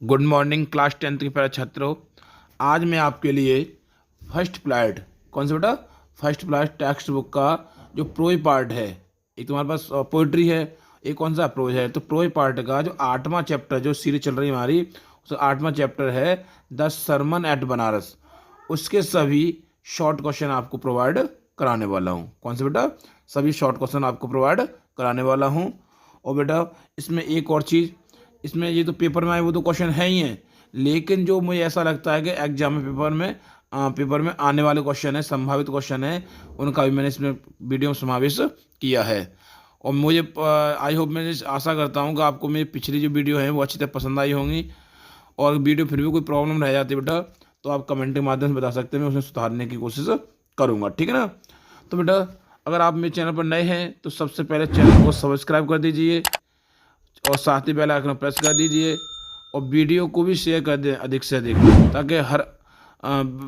Good morning class 10th के प्यारे छात्रों। आज मैं आपके लिए फर्स्ट प्लाइड कौन सा बेटा फर्स्ट प्लाइड टेक्स्ट बुक का जो प्रोज पार्ट है, एक तुम्हारे पास पोइट्री है, एक कौन सा प्रोज है, तो प्रोज पार्ट का जो 8वां चैप्टर जो सीरीज चल रही है हमारी, उस 8वां चैप्टर है द सरमन एट बनारस। उसके सभी शॉर्ट क्वेश्चन आपको प्रोवाइड कराने वाला हूँ। कौन से बेटा सभी शॉर्ट क्वेश्चन आपको प्रोवाइड कराने वाला हूँ। और बेटा इसमें एक और चीज़, इसमें ये तो पेपर में आए वो तो क्वेश्चन है ही हैं, लेकिन जो मुझे ऐसा लगता है कि एग्जाम में पेपर में आने वाले क्वेश्चन है, संभावित क्वेश्चन है, उनका भी मैंने इसमें वीडियो में समावेश किया है। और मुझे आई होप, मैं आशा करता हूँ कि आपको मेरी पिछली जो वीडियो है वो अच्छी तरह पसंद आई होंगी। और वीडियो फिर भी कोई प्रॉब्लम रह जाती है बेटा तो आप कमेंट के माध्यम से बता सकते हैं, मैं उसमें सुधारने की कोशिश करूँगा। ठीक है ना। तो बेटा अगर आप मेरे चैनल पर नए हैं तो सबसे पहले चैनल को सब्सक्राइब कर दीजिए और साथ ही बेल आइकन प्रेस कर दीजिए और वीडियो को भी शेयर कर दें अधिक से अधिक, ताकि हर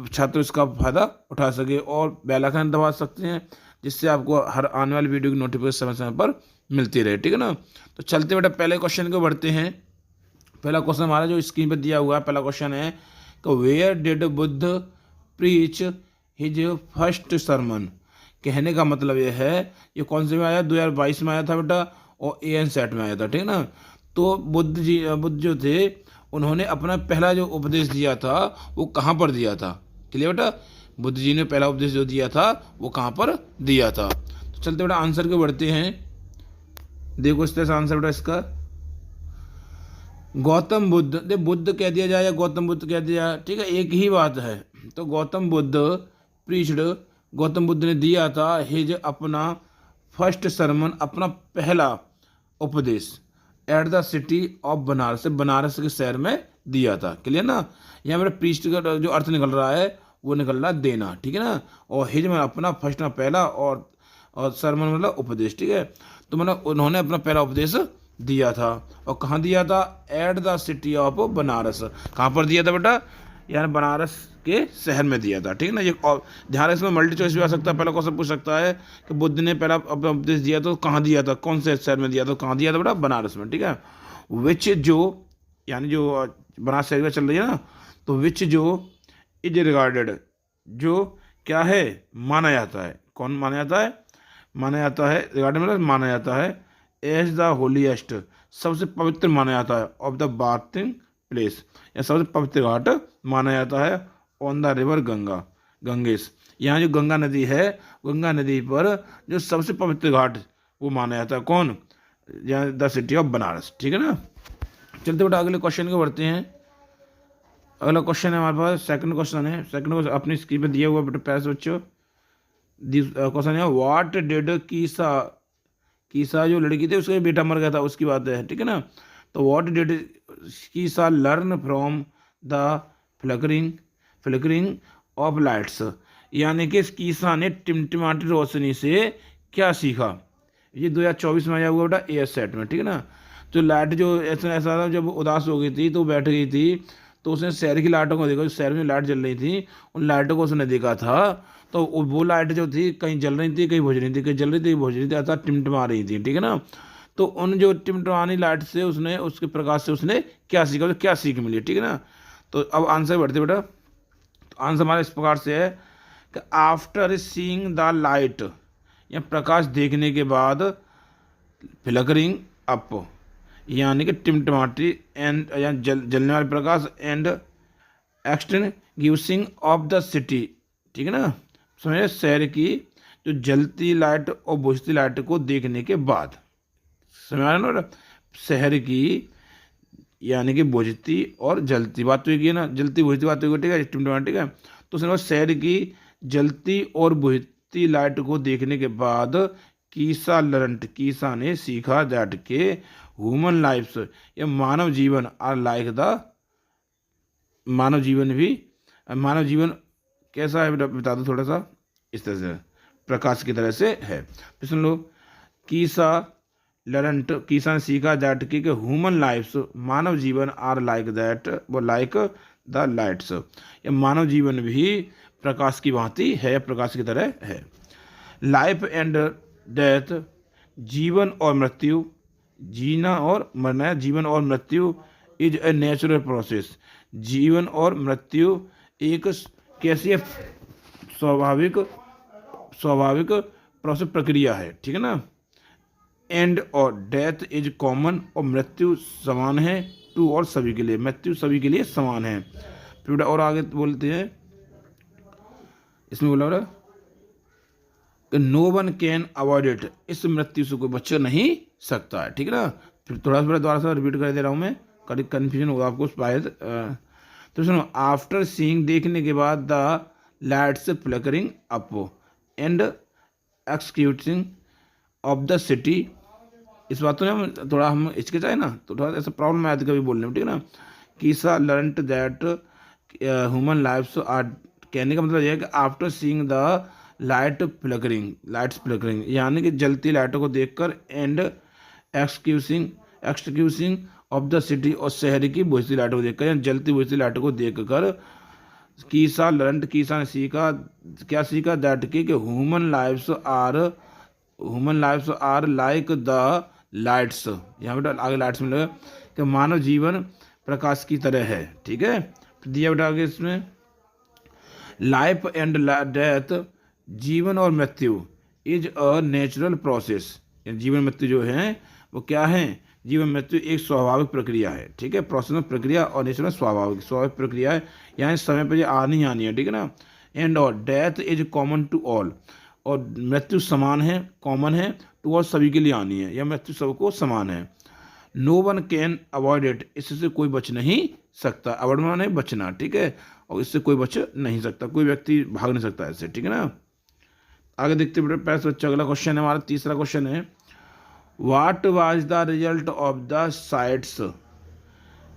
छात्र इसका फ़ायदा उठा सके। और बेल आइकन दबा सकते हैं जिससे आपको हर आने वाली वीडियो की नोटिफिकेशन समय समय पर मिलती रहे। ठीक है ना। तो चलते बेटा पहले क्वेश्चन को बढ़ते हैं। पहला क्वेश्चन हमारा जो स्क्रीन पर दिया हुआ है, पहला क्वेश्चन है कि where did Buddha preach his first sermon. कहने का मतलब ये है, ये कौन से में आया, 2022 में आया था बेटा और AN सेट में आया था। ठीक है ना। तो बुद्ध जो थे उन्होंने अपना पहला जो उपदेश दिया था वो कहाँ पर दिया था। क्लियर बेटा, बुद्ध जी ने पहला उपदेश जो दिया था वो कहाँ पर दिया था। तो चलते बेटा आंसर को बढ़ते हैं। देखो इस तरह से आंसर बेटा इसका गौतम बुद्ध, दे बुद्ध कह दिया जाए या गौतम बुद्ध कह दिया जाए, ठीक है, एक ही बात है। तो गौतम बुद्ध प्रीच्ड, गौतम बुद्ध ने दिया था हिज अपना फर्स्ट सरमन, अपना पहला उपदेश at the city of Banaras, Banaras के शहर में दिया था। क्लियर ना। यहाँ मेरा प्रीस्ट का जो अर्थ निकल रहा है वो निकल रहा है देना। ठीक है ना। और हिज में अपना फर्स्ट में पहला और सरमन मतलब उपदेश। ठीक है। तो मतलब उन्होंने अपना पहला उपदेश दिया था और कहाँ दिया था, at the city of Banaras. कहाँ पर दिया था बेटा, यानी बनारस के शहर में दिया था। ठीक है ना। ये और ध्यान है, इसमें मल्टी चॉइस भी आ सकता है। पहला क्वेश्चन पूछ सकता है कि बुद्ध ने पहला अपना उपदेश दिया तो कहाँ दिया था, कौन से शहर में दिया था, कहाँ दिया था बेटा, बनारस में। ठीक है। विच जो यानी जो बनारस शहर में चल रही है ना, तो विच जो इज रिगार्डेड, जो क्या है माना जाता है, कौन माना जाता है, माना जाता है रिगार्डेड मतलब माना जाता है एज द होलीएस्ट, सबसे पवित्र माना जाता है, ऑफ द बाथिंग प्लेस, या सबसे पवित्र घाट माना जाता है on the river Ganga, Gangesh. यहाँ जो गंगा नदी है, गंगा नदी पर जो सबसे पवित्र घाट वो माना जाता है कौन, यहाँ द सिटी ऑफ बनारस। ठीक है ना। चलते बेटा अगले क्वेश्चन को बढ़ते हैं। अगला क्वेश्चन है हमारे पास, सेकंड क्वेश्चन है। सेकंड क्वेश्चन अपनी स्क्रीन पे दिया हुआ बेटा प्यारे बच्चों। क्वेश्चन है व्हाट डिड कीसा, कीसा जो लड़की थी उसका बेटा मर गया था उसकी बात है। ठीक है ना। तो what did कीसा learn from the flickering flickering of lights, यानी कि कीसा ने टिमटिमाती रोशनी से क्या सीखा। ये 2024 में आया हुआ बेटा AS सेट में। ठीक है ना। तो लाइट जो ऐसा था, जब उदास हो गई थी तो बैठ गई थी, तो उसने शहर की लाइटों को देखा, जो शहर में लाइट जल रही थी उन लाइटों को उसने देखा था। तो वो लाइट जो थी कहीं जल रही थी, कहीं बुझ रही थी, कहीं जल रही थी, बुझ रही थी, अर्थात टिमटिमा रही थी। ठीक है ना। तो उन जो टिमटिमानी लाइट से उसने, उसके प्रकाश से उसने क्या सीखा, तो क्या सीख मिली। ठीक है ना। तो अब आंसर बढ़ते बेटा। तो आंसर हमारा इस प्रकार से है कि आफ्टर सीइंग द लाइट, या प्रकाश देखने के बाद, फ्लिकरिंग अप यानी कि टिमटिमाटी एंड या जलने वाले प्रकाश, and extinguishing off the city. ठीक है ना। समझे, शहर की जो जलती लाइट और बुझती लाइट को देखने के बाद, समझ आ रहा ना, शहर की यानी कि बुझती और जलती बात तो एक ही है ना, जलती बुझती बात तो एक, ठीक है, टिमटिमाटी। ठीक है। तो उसने शहर की जलती और बुझती लाइट को देखने के बाद कीसा ने सीखा दैट के ह्यूमन लाइफ्स, या मानव जीवन आर लाइक द, मानव जीवन कैसा है बता दो थोड़ा सा, इस तरह से प्रकाश की तरह से है। फिर सुन लो, कीसा ने सीखा दैट कि ह्यूमन लाइफ्स, मानव जीवन आर लाइक दैट, वो लाइक द लाइट्स, या मानव जीवन भी प्रकाश की भांति है, प्रकाश की तरह है। लाइफ एंड डेथ, जीवन और मृत्यु, जीना और मरना, जीवन और मृत्यु इज ए नेचुरल प्रोसेस। जीवन और मृत्यु एक कैसी है, स्वाभाविक स्वाभाविक प्रोसेस प्रक्रिया है, ठीक है ना। एंड और डेथ इज कॉमन, और मृत्यु समान है टू और सभी के लिए, मृत्यु सभी के लिए समान है। फिर और आगे बोलते हैं, इसमें बोला no one can avoid it, इस मृत्यु से कोई बच नहीं सकता है, ठीक है ना। फिर थोड़ा सा दोबारा सा रिपीट कर दे रहा हूँ मैं, कभी कन्फ्यूजन होगा आपको शायद। तो सुनो, आफ्टर सीइंग, देखने के बाद, the lights flickering up and executing off the city, इस बात में हम हिचकिचाए ना, तो थोड़ा ऐसा प्रॉब्लम आया था कभी बोलने में, ठीक है ना। कीसा लर्नट दैट ह्यूमन लाइफ्स आर, कहने का मतलब यह है कि after seeing the lights flickering, यानी कि जलती लाइटों को देखकर, एंड एक्सक्यूसिंग ऑफ द सिटी, और शहर की बुझती लाइटों को देखकर, या जलती बुझती लाइटों को देखकर, कीसा ने सीखा, क्या सीखा, दैट कि human lifes are like the lights, यहाँ पे आगे लाइट्स में लगा कि मानव जीवन प्रकाश की तरह है, ठीक है। दिया बेटा आगे इसमें, लाइफ एंड डेथ, जीवन और मृत्यु, इज अ नेचुरल प्रोसेस, जीवन मृत्यु जो है वो क्या है, जीवन मृत्यु एक स्वाभाविक प्रक्रिया है, ठीक है। प्रोसेस में प्रक्रिया, और नेचुरल स्वाभाविक प्रक्रिया है, यहाँ समय पर ये आनी है, ठीक है ना। एंड और death is common to all, और मृत्यु समान है, कॉमन है टू ऑल, सभी के लिए आनी है, या मृत्यु सबको समान है। No one can avoid it, इससे कोई बच नहीं सकता, अवॉइड माने बचना, ठीक है, और इससे कोई बच नहीं सकता, कोई व्यक्ति भाग नहीं सकता इससे, ठीक है ना। आगे देखते बेटे, पैसे बच्चा अगला क्वेश्चन है हमारा, तीसरा क्वेश्चन है, what was the result of the sites,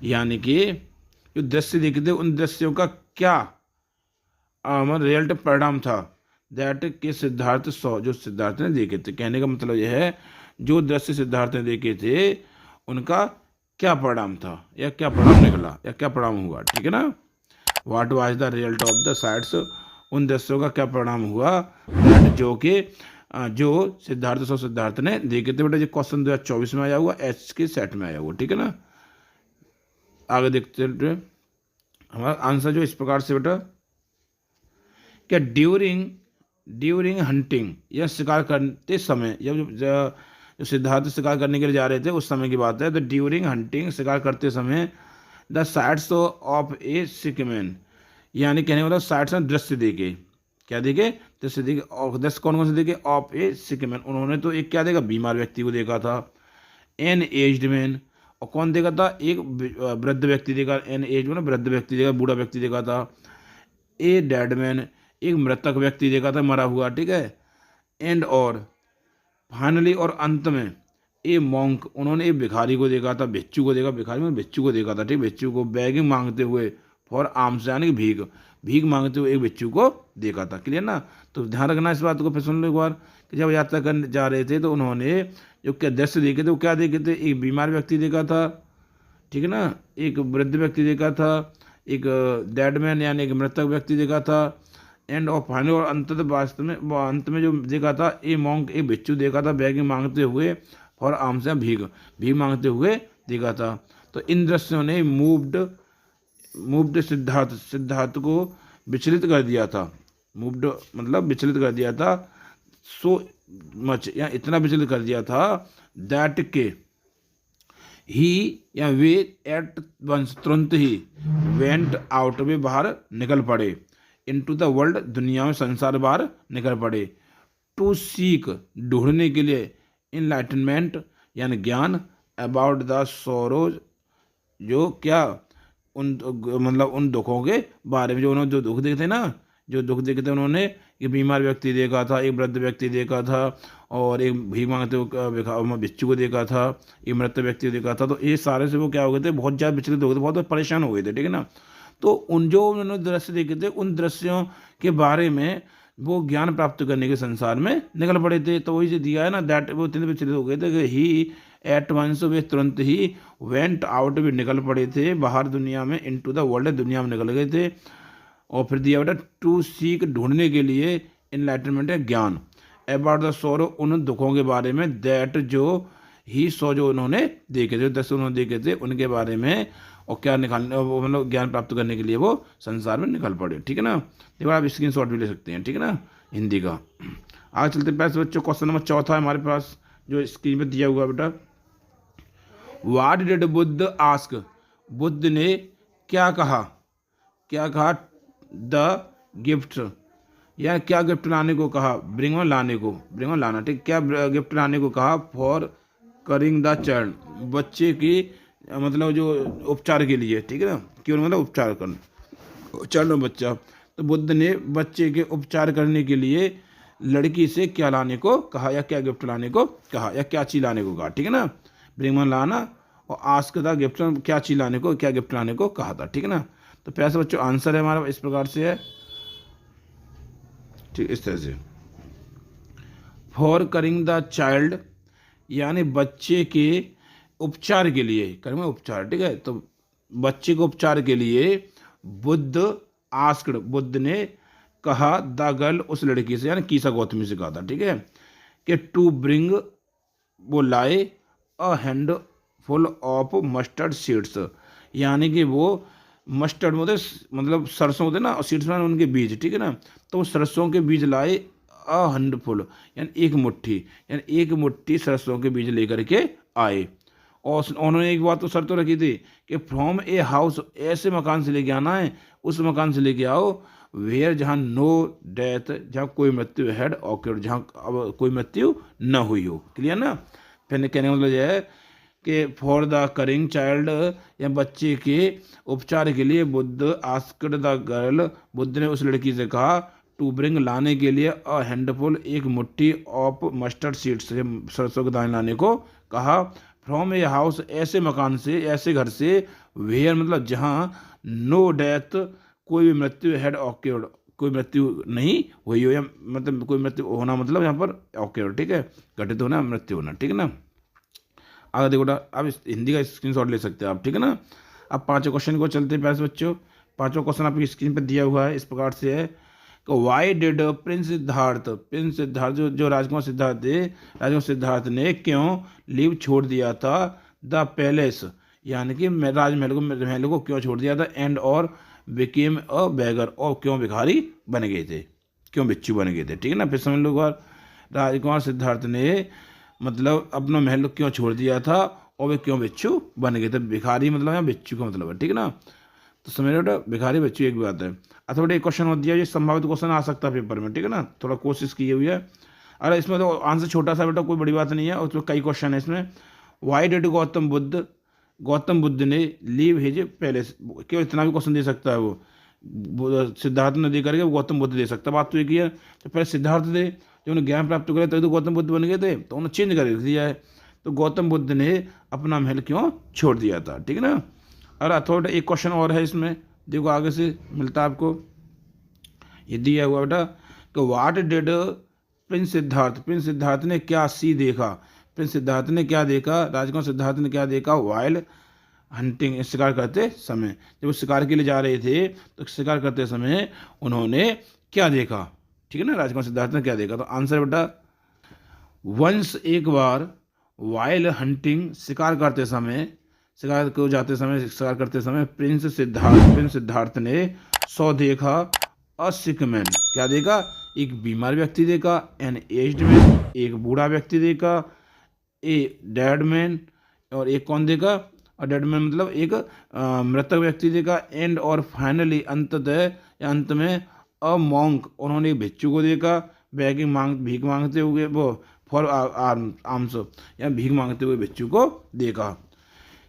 यानी कि जो दृश्य देखे थे उन दृश्यों का क्या रिजल्ट परिणाम था, दैट के सिद्धार्थ जो सिद्धार्थ ने देखे थे। कहने का मतलब यह है, जो दृश्य सिद्धार्थ ने देखे थे उनका क्या परिणाम था, या क्या परिणाम निकला, या क्या परिणाम हुआ, ठीक है ना। What was the result of the sites, उन दृश्यों का क्या परिणाम हुआ, जो सिद्धार्थ ने देखे थे। बेटा ये क्वेश्चन 2024 में आया हुआ, एच के सेट में आया हुआ, ठीक है ना। आगे देखते हैं, हमारा आंसर जो इस प्रकार से बेटा, क्या ड्यूरिंग हंटिंग, या शिकार करते समय, या जो सिद्धार्थ शिकार करने के लिए जा रहे थे उस समय की बात है, तो ड्यूरिंग हंटिंग, शिकार करते समय, द साइट्स ऑफ ए सिकमैन, यानी कहने वाला साइट्स में दृश्य देखे, क्या देखे, दृश्य देखे, और दृश्य कौन कौन से देखे, ऑफ ए सिकमैन, उन्होंने तो एक क्या देखा, बीमार व्यक्ति को देखा था, एन एज्ड मैन, और कौन देखा था, एक वृद्ध व्यक्ति देखा, एन एज मैन वृद्ध व्यक्ति देखा, बूढ़ा व्यक्ति देखा था, ए डेड मैन, एक मृतक व्यक्ति देखा था, मरा हुआ, ठीक है। एंड और फाइनली, और अंत में, ए मॉन्क, उन्होंने एक भिखारी को देखा था, भिक्षु को देखा, भिखारी में भिक्षु को देखा था, ठीक, भिक्षु को बेगिंग मांगते हुए फॉर आर्म्स, यानी कि भीख मांगते हुए एक भिक्षु को देखा था, क्लियर ना। तो ध्यान रखना इस बात को, फिर सुन लो एक बार, कि जब यात्रा करने जा रहे थे तो उन्होंने जो क्या दृश्य देखे थे वो क्या देखे थे, एक बीमार व्यक्ति देखा था, ठीक है ना, एक वृद्ध व्यक्ति देखा था, एक डेड मैन यानी एक मृतक व्यक्ति देखा था, एंड और फाइनल, और अंत में जो देखा था, ए मॉन्क, एक भिक्षु देखा था, बेगिंग मांगते हुए फॉर आर्म्स, भीख मांगते हुए देखा था। तो इन दृश्यों ने मूव्ड सिद्धार्थ को विचलित कर दिया था, मूव्ड मतलब विचलित कर दिया था, सो मच, या इतना विचलित कर दिया था, दैट के ही, या वे एट वंस, तुरंत ही, वेंट आउट, वे बाहर निकल पड़े, इनटू द वर्ल्ड, दुनिया में, संसार बाहर निकल पड़े, टू सीक, ढूंढने के लिए, इनलाइटनमेंट, यानी ज्ञान, अबाउट द सोरोज, जो क्या उन दुखों के बारे में, जो उन्होंने जो दुख देखे थे उन्होंने, एक बीमार व्यक्ति देखा था, एक वृद्ध व्यक्ति देखा था, और एक भीख मांगते हुए भिक्षु को देखा था, एक मृत व्यक्ति को देखा था। तो ये सारे से वो क्या हो गए थे, बहुत ज़्यादा विचलित हो गए थे, बहुत परेशान हो गए थे, ठीक है ना। तो उन्होंने दृश्य देखे थे, उन दृश्यों के बारे में वो ज्ञान प्राप्त करने के संसार में निकल पड़े थे। तो वही से दिया है ना, दैट, वो इतने विचलित हो गए थे कि ही एट वंस, वे तुरंत ही, वेंट आउट, भी निकल पड़े थे बाहर दुनिया में, इनटू द वर्ल्ड, दुनिया में निकल गए थे। और फिर दिया बेटा, टू सीक, ढूंढने के लिए, इनलाइटनमेंट है ज्ञान, अबाउट द सोरो, उन दुखों के बारे में, दैट जो ही सो, जो उन्होंने देखे थे, दस उन्होंने देखे थे उनके बारे में, और क्या निकालने, वो मतलब ज्ञान प्राप्त करने के लिए वो संसार में निकल पड़े। ठीक है ना, देखो आप स्क्रीन शॉट भी ले सकते हैं। ठीक है ना, हिंदी का। आगे चलते हैं पैसे बच्चों, क्वेश्चन नंबर चौथा है हमारे पास जो स्क्रीन पे दिया हुआ है बेटा। What did Buddha ask, Buddha ने क्या कहा, क्या कहा, द गिफ्ट, या क्या गिफ्ट लाने को कहा, ब्रिंग लाने को, ब्रिंग लाना, ठीक, क्या गिफ्ट लाने को कहा, फॉर करिंग द चाइल्ड, बच्चे की मतलब जो उपचार के लिए। ठीक है ना, क्यों मतलब उपचार करना, चाइल्ड बच्चा, तो बुद्ध ने बच्चे के उपचार करने के लिए लड़की से क्या लाने को कहा, या क्या गिफ्ट लाने को कहा, या क्या चीज लाने को कहा। ठीक है ना, ब्रिंग लाना और आस्क द गिफ्ट, क्या चीज लाने को, क्या गिफ्ट लाने को कहा था। ठीक है ना, तो प्यारे बच्चों आंसर है हमारा इस प्रकार से है, ठीक, इस तरह से, फॉर करिंग द चाइल्ड, यानी बच्चे के उपचार के लिए, करेंगे उपचार। ठीक है, तो बच्चे को उपचार के लिए बुद्ध आस्क्ड, बुद्ध ने कहा, द गर्ल, उस लड़की से, यानी कीसा गौतमी से कहा था। ठीक है, कि टू ब्रिंग, वो लाए, a hand full of mustard seeds, यानी कि वो मस्टर्ड मतलब सरसों होते ना, और सीड्स में उनके बीज। ठीक है ना, तो वो सरसों के बीज लाए, अ हैंडफुल, यानी एक मुट्ठी, यानी एक मुट्ठी सरसों के बीज लेकर के आए। और उन्होंने एक बात तो शर्त तो रखी थी कि फ्रॉम ए हाउस, ऐसे मकान से लेके आना है, उस मकान से लेके आओ वेयर, जहाँ नो डेथ, जहाँ कोई मृत्यु हैड ऑकर्ड, जहाँ अब कोई मृत्यु न हुई हो। क्लियर ना, फिर कहने का मतलब यह है कि फॉर द करिंग चाइल्ड, या बच्चे के उपचार के लिए Buddha asked the girl, Buddha ने उस लड़की से कहा, टू ब्रिंग, लाने के लिए, अ हैंडफुल, एक मुट्ठी, ऑफ मस्टर्ड सीड्स, सरसों के दाने लाने को कहा, फ्रॉम ए हाउस, ऐसे मकान से, ऐसे घर से, वेयर मतलब जहाँ, नो डेथ, कोई भी मृत्यु, हैड ऑक्योर्ड, कोई मृत्यु नहीं हुई हो, या मतलब कोई मृत्यु होना मतलब यहाँ पर ऑक्योर्ड। ठीक है, घटित होना, मृत्यु होना। ठीक है ना, आगे देखो आप हिंदी का स्क्रीनशॉट ले सकते हैं आप। ठीक है ना, अब पांचों क्वेश्चन को चलते हैं प्यारे बच्चों। पांचों क्वेश्चन आपकी स्क्रीन पर दिया हुआ है, इस प्रकार से है कि why did Prince Siddharth, Prince Siddharth जो राजकुमार सिद्धार्थ थे, राजकुमार सिद्धार्थ ने क्यों लीव छोड़ दिया था, द पैलेस, यानी कि महल को क्यों छोड़ दिया था, एंड और बिकेम अ बैगर, और क्यों भिखारी बन गए थे, क्यों बिच्छू बन गए थे। ठीक है ना, फिर समझ लो एक बार, राजकुमार सिद्धार्थ ने मतलब अपना महल क्यों छोड़ दिया था, और वे क्यों बिच्छू बन गए थे। भिखारी मतलब यहाँ बिच्छू का मतलब है। ठीक है ना, तो समझ लो बेटा, भिखारी बच्चू एक बात है। अच्छा बेटा, एक क्वेश्चन हो दिया, ये संभावित क्वेश्चन आ सकता है पेपर में। ठीक है ना, थोड़ा कोशिश की हुई है। अरे इसमें तो आंसर छोटा सा बेटा, कोई बड़ी बात नहीं है, और तो कई क्वेश्चन है इसमें। वाई डिड गौतम बुद्ध, गौतम बुद्ध ने लीव हिज पैलेस, क्यों, इतना भी क्वेश्चन दे सकता है वो, सिद्धार्थ ने दे करके गौतम बुद्ध दे सकता है। बात तो एक ही है, तो पहले सिद्धार्थ थे, जो उन्हें ज्ञान प्राप्त करे तभी तो गौतम बुद्ध बन गए थे, तो उन्होंने चेंज कर दिया है। तो गौतम बुद्ध ने अपना महल क्यों छोड़ दिया था। ठीक है ना, अरे थोड़ा एक क्वेश्चन और है इसमें, देखो आगे से मिलता है आपको, ये दिया हुआ बेटा कि what did Prince Siddharth, Prince Siddharth ने क्या सी देखा, प्रिंस सिद्धार्थ ने क्या देखा, राजकुमार सिद्धार्थ ने क्या देखा, वाइल्ड हंटिंग, शिकार करते समय, जब वो शिकार के लिए जा रहे थे तो शिकार करते समय उन्होंने क्या देखा। ठीक है ना, राजकुमार सिद्धार्थ ने क्या देखा, तो आंसर बेटा, वंस, एक बार, वाइल्ड हंटिंग, शिकार करते समय, शिकार को जाते समय, शिकार करते समय, प्रिंस सिद्धार्थ ने सौ देखा, अ सिक मैन, क्या देखा, एक बीमार व्यक्ति देखा, एन एज्ड मैन, एक बूढ़ा व्यक्ति देखा, ए डेड मैन, और एक कौन देखा, और डेड मैन मतलब एक मृतक व्यक्ति देखा, एंड और फाइनली अंततः या अंत में, अ मॉन्क, उन्होंने एक भिक्षु को देखा, बैगिंग भीख मांगते हुए, वो फॉर आर्म्स, या भीख मांगते हुए भिक्षु को देखा।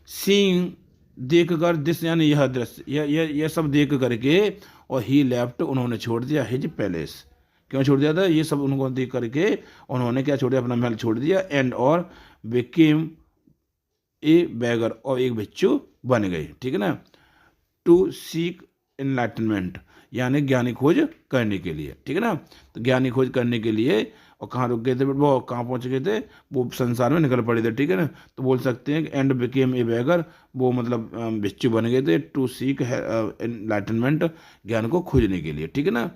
सीइंग, देख कर, दिस यानी यह दृश्य, यह सब देख करके, और ही लेफ्ट, उन्होंने छोड़ दिया, हिज पैलेस, क्यों छोड़ दिया था, ये सब उनको देख करके उन्होंने क्या छोड़ दिया, अपना महल छोड़ दिया, एंड और बिकेम ए बैगर, और एक भिक्षु बन गए। ठीक है ना, टू सीक एनलाइटनमेंट, यानी ज्ञानी खोज करने के लिए। ठीक है ना, तो ज्ञानी खोज करने के लिए, और कहाँ रुक गए थे वो, कहाँ पहुँच गए थे, वो संसार में निकल पड़े थे। ठीक है ना, तो बोल सकते हैं कि एंड बिकेम ए बैगर, वो मतलब भिक्षु बन गए थे, टू सीक एनलाइटनमेंट, ज्ञान को खोजने के लिए। ठीक है ना,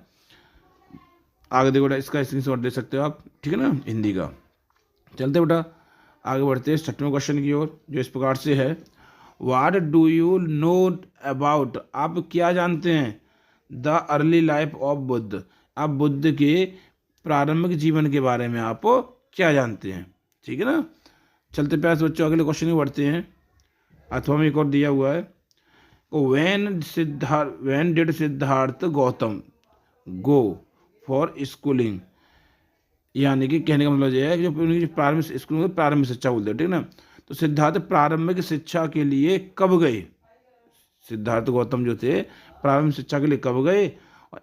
आगे देखो बेटा, इसका स्क्रीनशॉट दे सकते हो आप। ठीक है ना, हिंदी का। चलते बेटा आगे बढ़ते हैं छठवें क्वेश्चन की ओर, जो इस प्रकार से है, what do you know about, आप क्या जानते हैं, the early life of Buddha, आप बुद्ध के प्रारंभिक जीवन के बारे में आप क्या जानते हैं। ठीक है ना। चलते प्यास बच्चों अगले क्वेश्चन में बढ़ते हैं। अथवा में एक और दिया हुआ है, when did Siddharth Gautam go for schooling, यानी कि कहने का मतलब यह है कि जो उनकी प्रारंभिक स्कूल में प्रारंभिक शिक्षा बोलते हैं, ठीक है ना। तो सिद्धार्थ प्रारंभिक शिक्षा के लिए कब गए, सिद्धार्थ गौतम जो थे प्रारंभिक शिक्षा के लिए कब गए,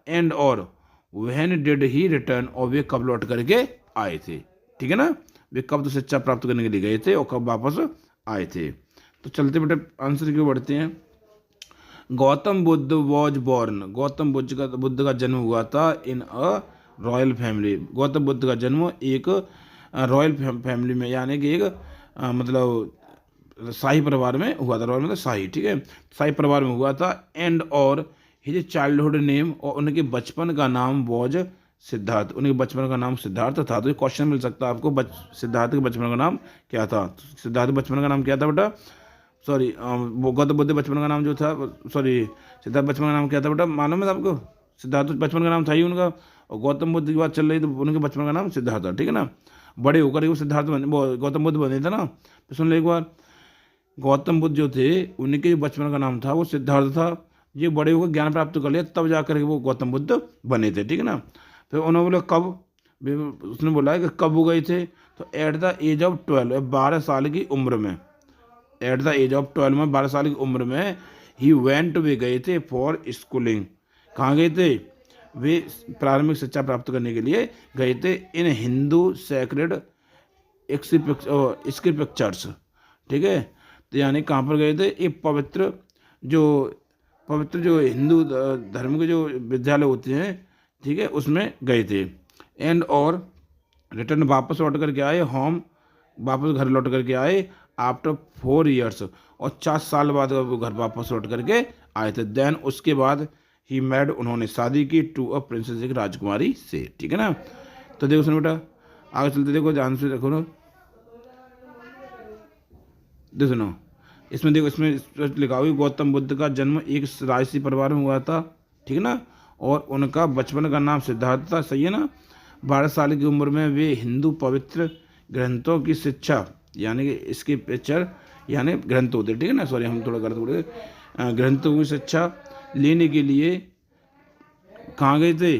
एंड और व्हेन डिड ही रिटर्न, और वे कब लौट करके आए थे। ठीक है ना, वे कब तो शिक्षा प्राप्त करने के लिए गए थे और कब वापस आए थे। तो चलते बेटे आंसर क्यों बढ़ते हैं। गौतम बुद्ध वॉज बॉर्न, गौतम बुद्ध का जन्म हुआ था in a royal family, Gautam Buddha का जन्म एक रॉयल फैमिली में, यानी कि एक मतलब शाही परिवार में हुआ था। रॉयल मतलब शाही, ठीक है, शाही परिवार में हुआ था। एंड और हिज चाइल्डहुड नेम, और उनके बचपन का नाम वॉज सिद्धार्थ, उनके बचपन का नाम सिद्धार्थ था। तो ये क्वेश्चन मिल सकता है आपको, सिद्धार्थ के बचपन का नाम क्या था। सिद्धार्थ के बचपन का नाम क्या था बेटा, सॉरी वो गौतम बुद्ध बचपन का नाम जो था, सॉरी सिद्धार्थ बचपन का नाम क्या था बेटा, मालूम है आपको। सिद्धार्थ बचपन का नाम था ही उनका, और गौतम बुद्ध की बात चल रही तो उनके बचपन का नाम सिद्धार्थ था। ठीक है ना। बड़े होकर ही वो सिद्धार्थ बने, वो गौतम बुद्ध बने थे ना। तो सुन ले एक बार, गौतम बुद्ध जो थे उनके जो बचपन का नाम था वो सिद्धार्थ था। ये बड़े होकर ज्ञान प्राप्त कर लिया तब जाकर वो गौतम बुद्ध बने थे। ठीक है ना। फिर उन्होंने बोला कब, उसने बोला है कि कब हो गए थे, तो एट द एज ऑफ 12, 12 साल की उम्र में, एट द एज ऑफ 12 में 12 साल की उम्र में ही वेंट, वे गए थे फॉर स्कूलिंग, कहाँ गए थे, वे प्रारंभिक शिक्षा प्राप्त करने के लिए गए थे इन हिंदू सैक्रेड स्क्रिप्चर्स। ठीक है, तो यानी कहाँ पर गए थे, ये पवित्र जो हिंदू धर्म के जो विद्यालय होते हैं, ठीक है, उसमें गए थे। एंड और रिटर्न, वापस लौट करके आए, होम, वापस घर लौट करके आए, आफ्टर 4 ईयर्स, और 4 साल बाद वो घर वापस लौट करके आए थे। देन उसके बाद ही मैरिड, उन्होंने शादी की, टू अ प्रिंसेस, एक राजकुमारी से। ठीक है ना। तो देखो सुनो बेटा, आगे चलते देखो, ध्यान से देखो ना, देखो सुनो, इसमें देखो, इसमें लिखा हुआ गौतम बुद्ध का जन्म एक राजसी परिवार में हुआ था। ठीक है ना। और उनका बचपन का नाम सिद्धार्थ था। सही है ना। 12 साल की उम्र में वे हिंदू पवित्र ग्रंथों की शिक्षा, यानी कि इसके पिक्चर यानी ग्रंथ होते, ठीक है ना, सॉरी हम थोड़ा गलत बोले, ग्रंथों की शिक्षा लेने के लिए कहाँ गए थे,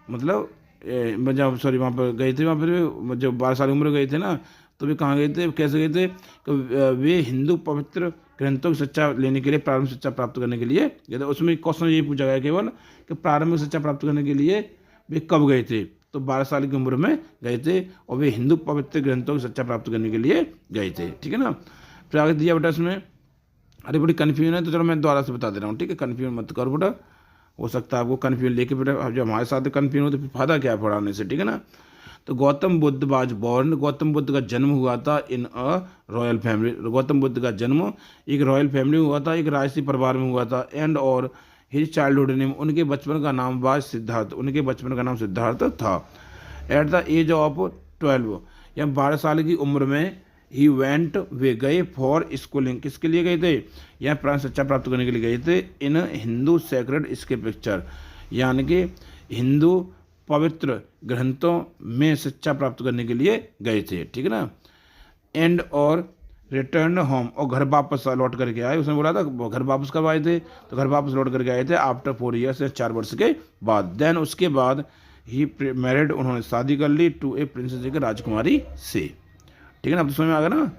मतलब जब सॉरी वहाँ पर गए थे, वहाँ पर जब 12 साल की उम्र गए थे ना, तो वे कहाँ गए थे, कैसे गए थे, तो वे हिंदू पवित्र ग्रंथों की शिक्षा लेने के लिए, प्रारंभिक शिक्षा प्राप्त करने के लिए गए थे। उसमें क्वेश्चन ये पूछा गया केवल कि प्रारंभिक शिक्षा प्राप्त करने के लिए वे कब गए थे, तो 12 साल की उम्र में गए थे, और वे हिंदू पवित्र ग्रंथों की शिक्षा प्राप्त करने के लिए गए थे। ठीक है ना। फिर आगे दिया बेटा इसमें, अरे बड़ी कन्फ्यूजन है, तो चलो मैं दोबारा से बता दे रहा हूँ। ठीक है, कन्फ्यूजन मत करो बेटा, हो सकता है आपको कन्फ्यूजन लेके बेटा जब हमारे साथ कन्फ्यूजन हो तो फिर फायदा क्या है पढ़ाने से। ठीक है ना। तो गौतम बुद्ध वाज बॉर्न, गौतम बुद्ध का जन्म हुआ था in a royal family, Gautam Buddha का जन्म एक रॉयल फैमिली में हुआ था, एक राजसी परिवार में हुआ था। एंड और हिज चाइल्डहुड नेम, उनके बचपन का नाम वाज सिद्धार्थ, उनके बचपन का नाम सिद्धार्थ था। एट द एज ऑफ 12, या 12 साल की उम्र में ही वेंट, वे गए फॉर स्कूलिंग, किसके लिए गए थे, या प्रारंभिक शिक्षा प्राप्त करने के लिए गए थे इन हिंदू सैक्रेड स्क्रिप्चर, यानी कि हिंदू पवित्र ग्रंथों में शिक्षा प्राप्त करने के लिए गए थे। ठीक है ना। एंड और रिटर्न होम, और घर वापस लौट करके आए, उसने बोला था घर वापस कब आए थे, तो घर वापस लौट करके आए थे आफ्टर 4 ईयर्स, 4 वर्ष के बाद। देन उसके बाद ही मैरिड, उन्होंने शादी कर ली, टू ए प्रिंसेस, एक राजकुमारी से। ठीक है ना। अब तो समझ में आ गया ना।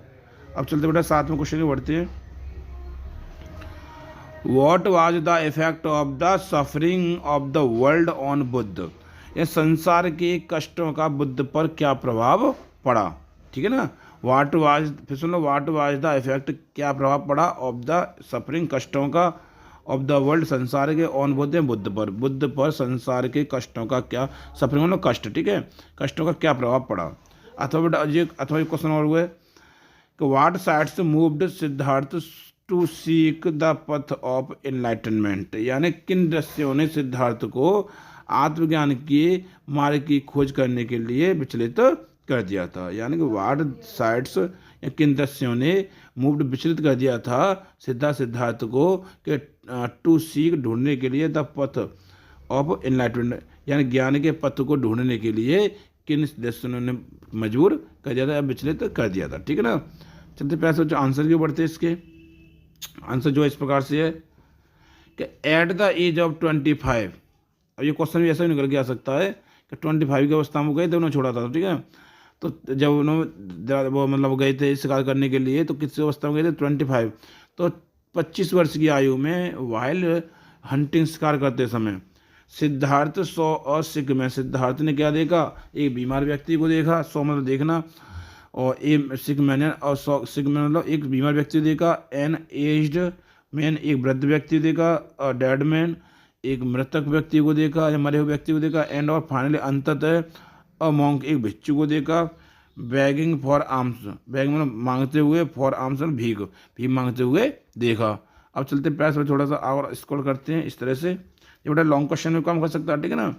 अब चलते बेटा 7वें क्वेश्चन में बढ़ते हैं। What was the effect of the suffering of the world on Buddha, ये संसार के कष्टों का बुद्ध पर क्या प्रभाव पड़ा। ठीक है ना। वाट वाज, फिर सुन लो, वाट वाज द इफेक्ट, क्या प्रभाव पड़ा, ऑफ द सफरिंग, कष्टों का, ऑफ द वर्ल्ड, संसार के, ऑन बुद्ध, बुद्ध पर संसार के कष्टों का क्या, सफरिंग मतलब कष्ट, ठीक है, कष्टों का क्या प्रभाव पड़ा। अथवा बेटा ये क्वेश्चन और हुए कि what sights moved Siddhartha to seek the path of enlightenment, यानी किन दृश्यों ने सिद्धार्थ को आत्मज्ञान के मार्ग की खोज करने के लिए विचलित कर दिया था। यानी कि वाट साइड्स, या किन दस्युओं ने मूव्ड विचलित कर दिया था सिद्धार्थ को कि टू सीक ढूंढने के लिए द पथ ऑफ एनलाइटमेंट, यानी ज्ञान के पथ को ढूंढने के लिए किन दस्युओं ने मजबूर कर दिया था या विचलित कर दिया था। ठीक है ना। चलते पैसे जो आंसर क्यों बढ़ते हैं इसके। आंसर जो इस प्रकार से है कि एट द एज ऑफ 25, अब ये क्वेश्चन भी ऐसा भी निकल के आ सकता है कि 25 की अवस्था में गए थे, उन्होंने छोड़ा था। ठीक है, तो जब उन्होंने वो मतलब गए थे शिकार करने के लिए, तो किस अवस्था में गए थे 25, तो 25 वर्ष की आयु में वाइल्ड हंटिंग शिकार करते समय सिद्धार्थ सौ और सिक में सिद्धार्थ ने क्या देखा, एक बीमार व्यक्ति को देखा, सौ मतलब देखना, और ए सिक मैन और सौ सिक मैन मतलब एक बीमार व्यक्ति देखा, एन एज्ड मैन एक वृद्ध व्यक्ति देखा, और डेड मैन एक मृतक व्यक्ति को देखा या मरे हुए व्यक्ति को देखा, एंड और फाइनली अंततः और मॉन्क एक भिक्षु को देखा। बैगिंग फॉर आर्म्स, बैग मतलब मांगते हुए, फॉर आर्म्स भीख मांगते हुए देखा। अब चलते पैस पर थोड़ा सा और स्क्रॉल करते हैं इस तरह से, ये बड़ा लॉन्ग क्वेश्चन में काम कर सकता है। ठीक है ना।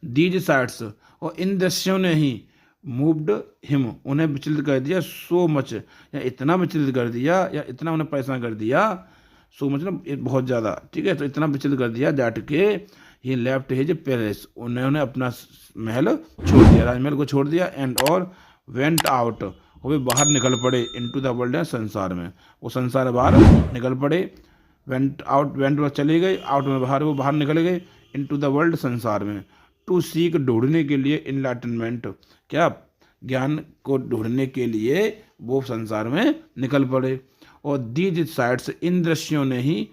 दीज साइट्स, और इन दस्यों ने ही मूव्ड हिम उन्हें विचलित कर दिया, सो मच या इतना विचलित कर दिया या इतना उन्हें परेशान कर दिया, सो मच ना बहुत ज़्यादा। ठीक है, तो इतना विचलित कर दिया दैट के ही लेफ्ट हिज पैलेस, उन्होंने अपना महल छोड़ दिया, राजमहल को छोड़ दिया, एंड और वेंट आउट, वो भी बाहर निकल पड़े, इनटू द वर्ल्ड, संसार में, वो संसार बाहर निकल पड़े। वेंट आउट, वेंट में चले गए, आउट में बाहर, वो बाहर निकल गए, इनटू द वर्ल्ड, संसार में। टू सीक ढूंढने के लिए, इनलाइटनमेंट क्या ज्ञान को ढूंढने के लिए वो संसार में निकल पड़े। और दीज साइड्स, इन दृश्यों ने ही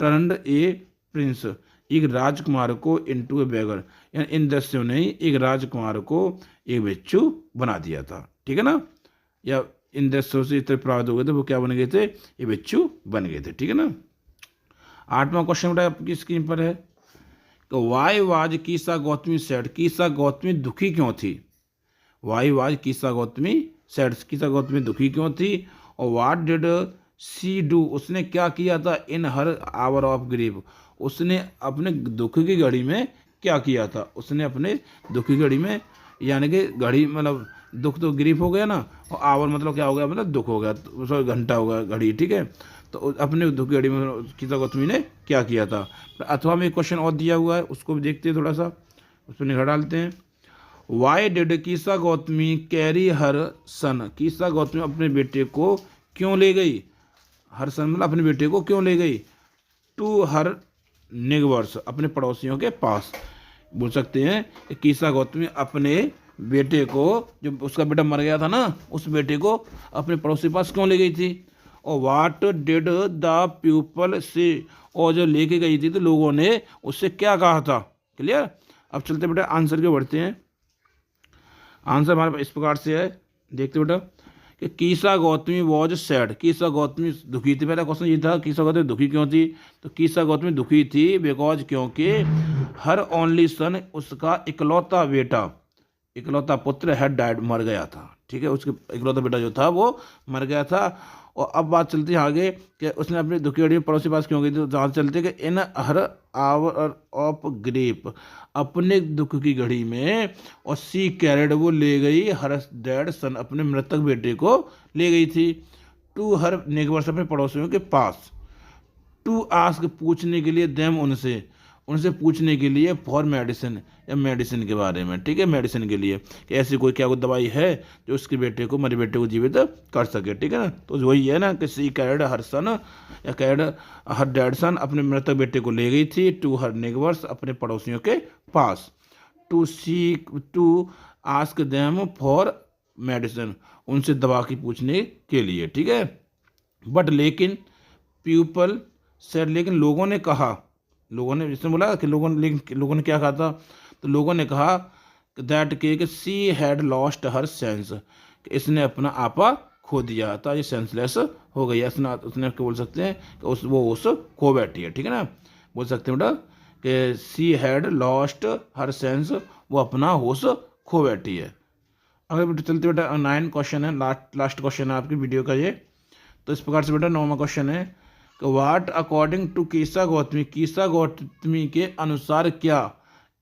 टर्न्ड ए प्रिंस, एक राजकुमार को इनटू ए बेगर, यानी इन दृश्यों ने ही एक राजकुमार को एक भिक्षु बना दिया था। ठीक है ना, या इन दृश्यों से इतने प्रभावित हो गए थे, वो क्या बन गए थे, ये भिक्षु बन गए थे। ठीक है ना। 8वां क्वेश्चन बेटा आपकी स्क्रीन पर है, तो why was Kisa Gotami sad, Kisa Gotami दुखी क्यों थी। Why was Kisa Gotami sad, Kisa Gotami दुखी क्यों थी। और व्हाट डिड सी डू, उसने क्या किया था, इन हर आवर ऑफ ग्रीफ, उसने अपने दुख की घड़ी में क्या किया था, उसने अपने दुख की घड़ी में, यानी कि घड़ी मतलब दुख तो ग्रीफ हो गया ना, और आवर मतलब क्या हो गया, मतलब दुख हो गया, तो घंटा हो गया घड़ी। ठीक है, तो अपने दुख की घड़ी में कीसा गौतमी ने क्या किया था। अथवा में एक क्वेश्चन और दिया हुआ है, उसको भी देखते हैं थोड़ा सा, उस पर निगाह डालते हैं। Why did Kisa Gotami carry her son, Kisa Gotami अपने बेटे को क्यों ले गई, हर सन मतलब अपने बेटे को क्यों ले गई, टू हर नेगवर्स, अपने पड़ोसियों के पास। बोल सकते हैं कि कीसा गौतमी अपने बेटे को, जो उसका बेटा मर गया था ना, उस बेटे को अपने पड़ोसी के पास क्यों ले गई थी। और वाट डिड द पीपल से, और जो लेके गई थी तो लोगों ने उससे क्या कहा था। क्लियर। अब चलते बेटा आंसर के बढ़ते हैं। आंसर हमारे इस प्रकार से है, देखते बेटा कि कीसा गौतमी वॉज सैड, कीसा गौतमी दुखी थी। पहला क्वेश्चन ये था कीसा गौतमी दुखी क्यों थी, तो कीसा गौतमी दुखी थी बिकॉज क्योंकि हर ओनली सन, उसका इकलौता बेटा, इकलौता पुत्र हैड डाइड, मर गया था। ठीक है, उसके इकलौता बेटा जो था वो मर गया था। और अब बात चलती है आगे कि उसने अपनी दुखी घड़ी में पड़ोसी पास क्यों गई थी, तो जहाँ चलते कि इन हर आवर ऑफ ग्रीफ, अपने दुख की घड़ी में, और सी कैरेड, वो ले गई हर डैड सन, अपने मृतक बेटे को ले गई थी, टू हर नेगवर्स, अपने पड़ोसियों के पास, टू आस्क, पूछने के लिए, देम, उनसे, उनसे पूछने के लिए, फॉर मेडिसिन, या मेडिसिन के बारे में। ठीक है, मेडिसिन के लिए कि ऐसी कोई क्या कोई दवाई है जो उसके बेटे को, मरे बेटे को जीवित कर सके। ठीक है ना, तो वही है ना कि सी कैड हर सन, या कैड हर डैड सन, अपने मृतक बेटे को ले गई थी, टू हर नेगवर्स, अपने पड़ोसियों के पास, to seek, to ask them for medicine, उनसे दवा की पूछने के लिए। ठीक है, बट लेकिन पीपल सेड, लेकिन लोगों ने कहा, लोगों ने, जिसने बोला कि लोगों ने क्या कहा था, तो लोगों ने कहा दैट के she had lost her sense, कि इसने अपना आपा खो दिया था, ये सेंसलेस हो गई है। उसने क्या बोल सकते हैं कि वो खो बैठी है। ठीक है ना, बोल सकते हैं बेटा कि she had lost her sense, वो अपना होश खो बैठी है। अगर बेटा चलते बेटा 9 क्वेश्चन है, लास्ट क्वेश्चन है आपकी वीडियो का ये। तो इस प्रकार से बेटा 9वां क्वेश्चन है कि what according to कीसा Gautami, कीसा Gautami के अनुसार क्या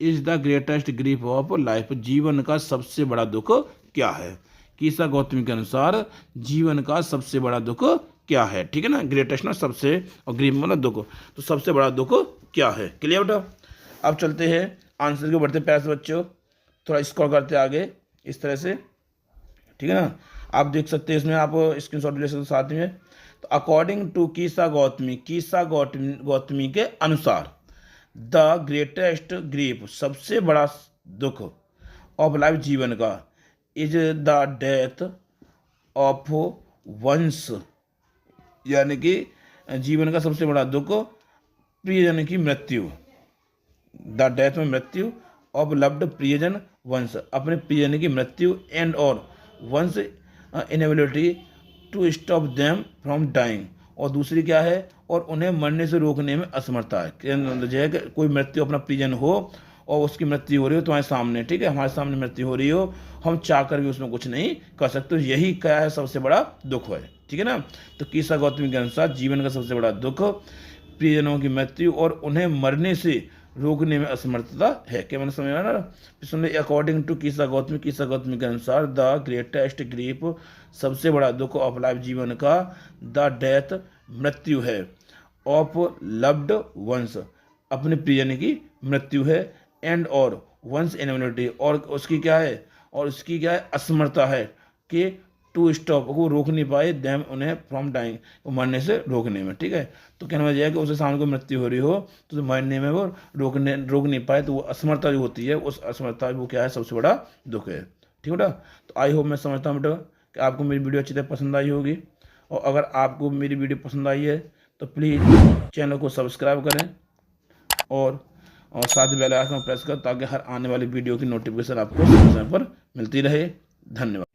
is the greatest grief of life, जीवन का सबसे बड़ा दुख क्या है। कीसा गौतमी के अनुसार जीवन का सबसे बड़ा दुख क्या है। ठीक है ना, ग्रेटेस्ट ना सबसे, और ग्रीप मतलब दुख, तो सबसे बड़ा दुख क्या है। क्लियर बेटा। अब चलते हैं आंसर के बढ़ते पैसे बच्चों, थोड़ा स्क्रॉल करते आगे इस तरह से। ठीक है ना, आप देख सकते हैं इसमें, आप स्क्रीनशॉट ले सकते साथ में। तो अकॉर्डिंग टू कीसा गौतमी के अनुसार द ग्रेटेस्ट ग्रीफ सबसे बड़ा दुख ऑफ लाइफ जीवन का is the death of one's, यानी कि जीवन का सबसे बड़ा दुख प्रियजन की मृत्यु, द डेथ में मृत्यु ऑफ लव्ड प्रियजन वंस, अपने प्रियजन की मृत्यु, एंड और one's inability to stop them from dying, और दूसरी क्या है, और उन्हें मरने से रोकने में असमर्थता है। जो है कि कोई मृत्यु अपना प्रियजन हो और उसकी मृत्यु हो रही हो तुम्हारे सामने, ठीक है, हमारे सामने मृत्यु हो रही हो, हम चाह कर भी उसमें कुछ नहीं कर सकते, यही क्या है सबसे बड़ा दुख है। ठीक है ना, तो कीसा गौतमी के अनुसार जीवन का सबसे बड़ा दुख प्रियजनों की मृत्यु और उन्हें मरने से रोकने में असमर्थता है। क्या मैंने समझा ना, सुनिए, अकॉर्डिंग टू कीसा गौतमी के अनुसार द ग्रेटेस्ट ग्रीफ सबसे बड़ा दुख ऑफ लाइफ जीवन का द डेथ मृत्यु है, ऑफ लव्ड वंस अपने प्रियजन की मृत्यु है, एंड और वंस इनएबिलिटी और उसकी क्या है, और उसकी क्या है असमर्थता है कि टू स्टॉप को रोक नहीं पाए देम उन्हें फ्रॉम डाइंग मरने से रोकने में। ठीक है, तो कहना वजह है कि उसके सामने कोई मृत्यु हो रही हो तो मरने में वो रोक नहीं पाए, तो वो असमर्थता जो होती है उस असमर्थता वो क्या है सबसे बड़ा दुख है। ठीक है बेटा, तो आई होप मैं समझता हूँ बेटा कि आपको मेरी वीडियो अच्छी तरह पसंद आई होगी, और अगर आपको मेरी वीडियो पसंद आई है तो प्लीज़ चैनल को सब्सक्राइब करें और साथ ही बेल आइकन प्रेस करें ताकि हर आने वाली वीडियो की नोटिफिकेशन आपको समय पर मिलती रहे। धन्यवाद।